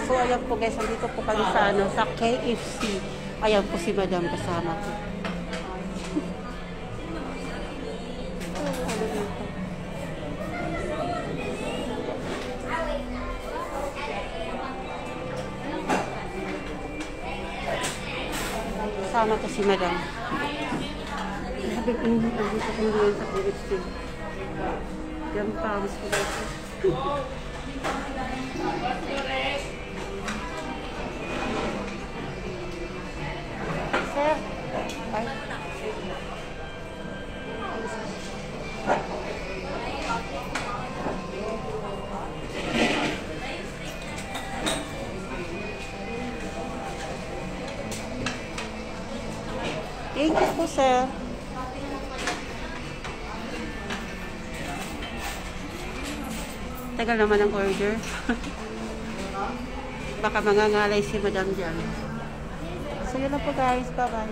So, ayan po guys, andito po kami sa, sa KFC. Ayan po si Madam kasama ko. Kasama ko si Madam. Sabi ko, andito kami ngayon sa KFC. Yan pa, mas ko guys. Sir, ay. Thank you po, sir. Tagal naman ang order. Baka mangangalay si Madam dyan. So, yun lang po guys. Bye-bye.